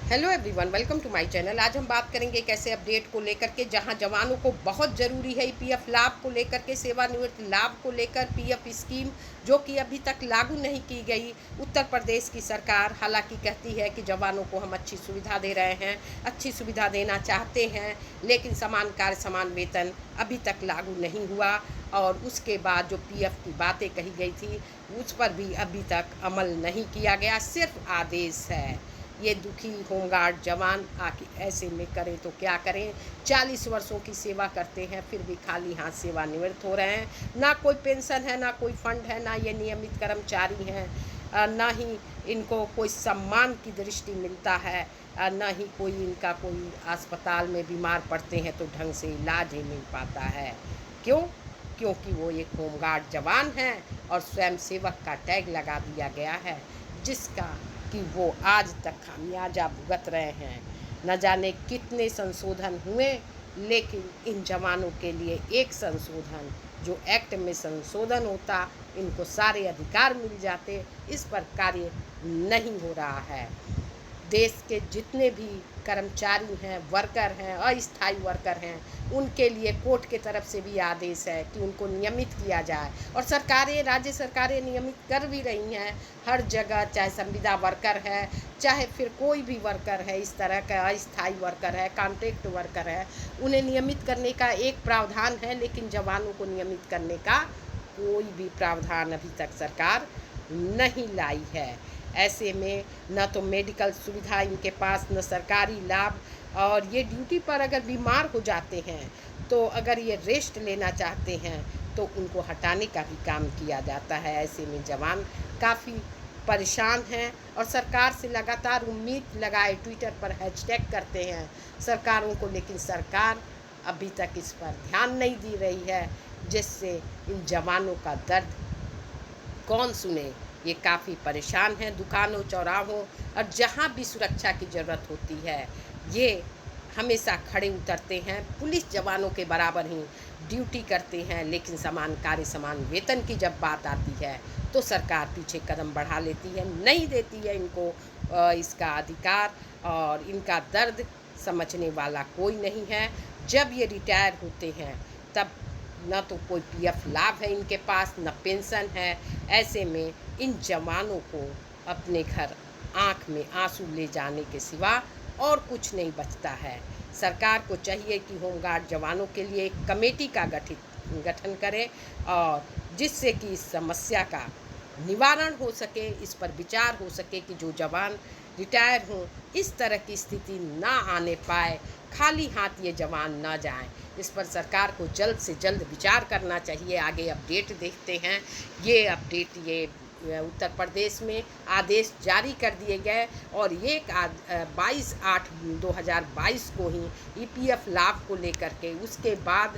Hello everyone, welcome to my channel. आज हम बात करेंगे एक ऐसे अपडेट को लेकर के जहां जवानों को बहुत ज़रूरी है पीएफ लाभ को लेकर के, सेवानिवृत्ति लाभ को लेकर पीएफ स्कीम जो कि अभी तक लागू नहीं की गई। उत्तर प्रदेश की सरकार हालांकि कहती है कि जवानों को हम अच्छी सुविधा दे रहे हैं, अच्छी सुविधा देना चाहते हैं, लेकिन समान कार्य समान वेतन अभी तक लागू नहीं हुआ। और उसके बाद जो पीएफ की बातें कही गई थी उस पर भी अभी तक अमल नहीं किया गया, सिर्फ आदेश है। ये दुखी होमगार्ड जवान आखिर ऐसे में करें तो क्या करें। 40 वर्षों की सेवा करते हैं फिर भी खाली हाथ सेवानिवृत्त हो रहे हैं। ना कोई पेंशन है, ना कोई फंड है, ना ये नियमित कर्मचारी हैं, ना ही इनको कोई सम्मान की दृष्टि मिलता है, ना ही कोई इनका कोई अस्पताल में बीमार पड़ते हैं तो ढंग से इलाज ही मिल पाता है। क्यों? क्योंकि वो एक होमगार्ड जवान हैं और स्वयं सेवक का टैग लगा दिया गया है, जिसका कि वो आज तक खामियाजा भुगत रहे हैं। न जाने कितने संशोधन हुए, लेकिन इन जवानों के लिए एक संशोधन जो एक्ट में संशोधन होता, इनको सारे अधिकार मिल जाते, इस पर कार्य नहीं हो रहा है। देश के जितने भी कर्मचारी हैं, वर्कर हैं, अस्थायी वर्कर हैं, उनके लिए कोर्ट के तरफ से भी आदेश है कि उनको नियमित किया जाए। और सरकारें, राज्य सरकारें नियमित कर भी रही हैं हर जगह, चाहे संविदा वर्कर है, चाहे फिर कोई भी वर्कर है, इस तरह का अस्थायी वर्कर है, कॉन्ट्रैक्ट वर्कर है, उन्हें नियमित करने का एक प्रावधान है, लेकिन जवानों को नियमित करने का कोई भी प्रावधान अभी तक सरकार नहीं लाई है। ऐसे में न तो मेडिकल सुविधा इनके पास, न सरकारी लाभ, और ये ड्यूटी पर अगर बीमार हो जाते हैं तो अगर ये रेस्ट लेना चाहते हैं तो उनको हटाने का भी काम किया जाता है। ऐसे में जवान काफ़ी परेशान हैं और सरकार से लगातार उम्मीद लगाए ट्विटर पर हैशटैग करते हैं सरकारों को, लेकिन सरकार अभी तक इस पर ध्यान नहीं दे रही है, जिससे इन जवानों का दर्द कौन सुने। ये काफ़ी परेशान हैं दुकानों, चौराहों और जहाँ भी सुरक्षा की ज़रूरत होती है, ये हमेशा खड़े उतरते हैं, पुलिस जवानों के बराबर ही ड्यूटी करते हैं, लेकिन समान कार्य समान वेतन की जब बात आती है तो सरकार पीछे कदम बढ़ा लेती है, नहीं देती है इनको इसका अधिकार, और इनका दर्द समझने वाला कोई नहीं है। जब ये रिटायर होते हैं तब न तो कोई पीएफ लाभ है इनके पास, न पेंशन है। ऐसे में इन जवानों को अपने घर आंख में आंसू ले जाने के सिवा और कुछ नहीं बचता है। सरकार को चाहिए कि होमगार्ड जवानों के लिए एक कमेटी का गठन करे, और जिससे कि इस समस्या का निवारण हो सके, इस पर विचार हो सके कि जो जवान रिटायर हों इस तरह की स्थिति ना आने पाए, खाली हाथ ये जवान ना जाएं। इस पर सरकार को जल्द से जल्द विचार करना चाहिए। आगे अपडेट देखते हैं। ये अपडेट ये उत्तर प्रदेश में आदेश जारी कर दिए गए और ये 22/8/2022 को ही ईपीएफ लाभ को लेकर के, उसके बाद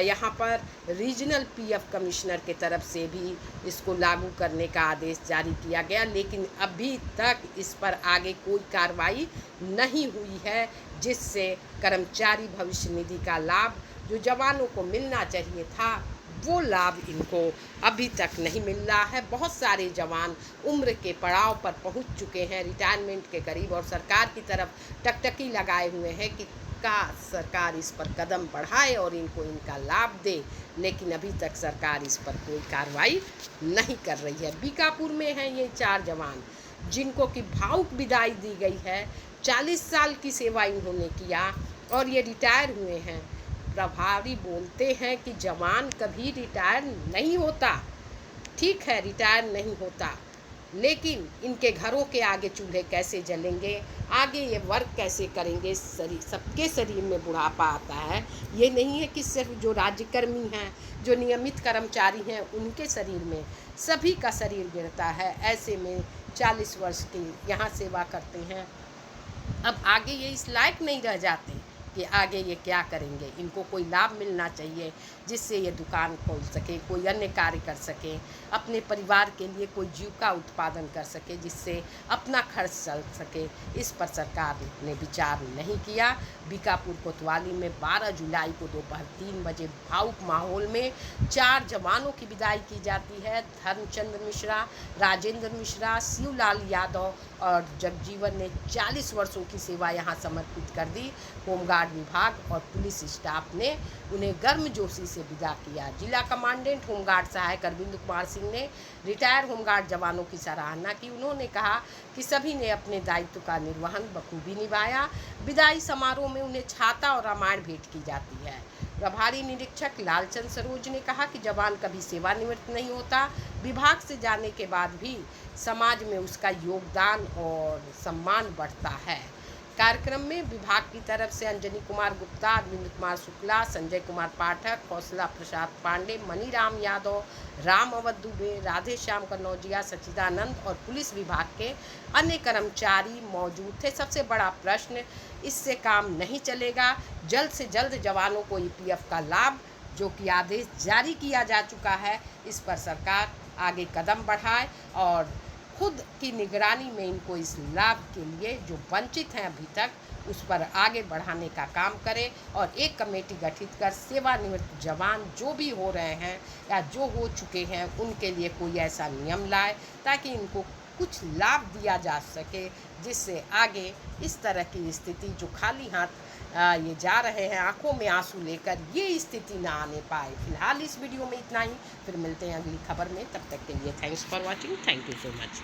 यहाँ पर रीजनल पीएफ कमिश्नर के तरफ से भी इसको लागू करने का आदेश जारी किया गया, लेकिन अभी तक इस पर आगे कोई कार्रवाई नहीं हुई है, जिससे कर्मचारी भविष्य निधि का लाभ जो जवानों को मिलना चाहिए था वो लाभ इनको अभी तक नहीं मिल रहा है। बहुत सारे जवान उम्र के पड़ाव पर पहुंच चुके हैं, रिटायरमेंट के करीब, और सरकार की तरफ टकटकी लगाए हुए हैं कि का सरकार इस पर कदम बढ़ाए और इनको इनका लाभ दे, लेकिन अभी तक सरकार इस पर कोई कार्रवाई नहीं कर रही है। बीकापुर में हैं ये 4 जवान जिनको कि भावुक विदाई दी गई है। 40 साल की सेवा इन्होंने किया और ये रिटायर हुए हैं। प्रभारी बोलते हैं कि जवान कभी रिटायर नहीं होता। ठीक है, रिटायर नहीं होता, लेकिन इनके घरों के आगे चूल्हे कैसे जलेंगे, आगे ये वर्क कैसे करेंगे। शरीर, सबके शरीर में बुढ़ापा आता है। ये नहीं है कि सिर्फ जो राज्यकर्मी हैं, जो नियमित कर्मचारी हैं, उनके शरीर में, सभी का शरीर गिरता है। ऐसे में 40 वर्ष की यहाँ सेवा करते हैं, अब आगे ये इस लायक नहीं रह जाते कि आगे ये क्या करेंगे। इनको कोई लाभ मिलना चाहिए जिससे ये दुकान खोल सके, कोई अन्य कार्य कर सके, अपने परिवार के लिए कोई जीविका उत्पादन कर सके, जिससे अपना खर्च चल सके। इस पर सरकार ने विचार नहीं किया। बीकापुर कोतवाली में 12 जुलाई को दोपहर 3 बजे भावुक माहौल में 4 जवानों की विदाई की जाती है। धर्मचंद्र मिश्रा, राजेंद्र मिश्रा, शिवलाल यादव और जगजीवन ने 40 वर्षों की सेवा यहाँ समर्पित कर दी। होमगार्ड विभाग और पुलिस स्टाफ ने उन्हें गर्मजोशी से विदा किया। जिला कमांडेंट होमगार्ड सहायक अरविंद कुमार सिंह ने रिटायर होमगार्ड जवानों की सराहना की। उन्होंने कहा कि सभी ने अपने दायित्व का निर्वहन बखूबी निभाया। विदाई समारोह में उन्हें छाता और रामायण भेंट की जाती है। प्रभारी निरीक्षक लालचंद सरोज ने कहा कि जवान कभी सेवानिवृत्त नहीं होता। विभाग से जाने के बाद भी समाज में उसका योगदान और सम्मान बढ़ता है। कार्यक्रम में विभाग की तरफ से अंजनी कुमार गुप्ता, अरविंद कुमार शुक्ला, संजय कुमार पाठक, हौसला प्रसाद पांडे, मनीराम यादव, राम अवध दुबे, राधे श्याम कन्नौजिया, सच्चिदानंद और पुलिस विभाग के अन्य कर्मचारी मौजूद थे। सबसे बड़ा प्रश्न, इससे काम नहीं चलेगा। जल्द से जल्द जवानों को ईपीएफ का लाभ, जो कि आदेश जारी किया जा चुका है, इस पर सरकार आगे कदम बढ़ाए और खुद की निगरानी में इनको इस लाभ के लिए जो वंचित हैं अभी तक, उस पर आगे बढ़ाने का काम करे और एक कमेटी गठित कर सेवानिवृत्त जवान जो भी हो रहे हैं या जो हो चुके हैं उनके लिए कोई ऐसा नियम लाए ताकि इनको कुछ लाभ दिया जा सके, जिससे आगे इस तरह की स्थिति जो खाली हाथ ये जा रहे हैं आंखों में आंसू लेकर, ये स्थिति ना आने पाए। फिलहाल इस वीडियो में इतना ही, फिर मिलते हैं अगली खबर में। तब तक के लिए thanks for watching. Thank you so much.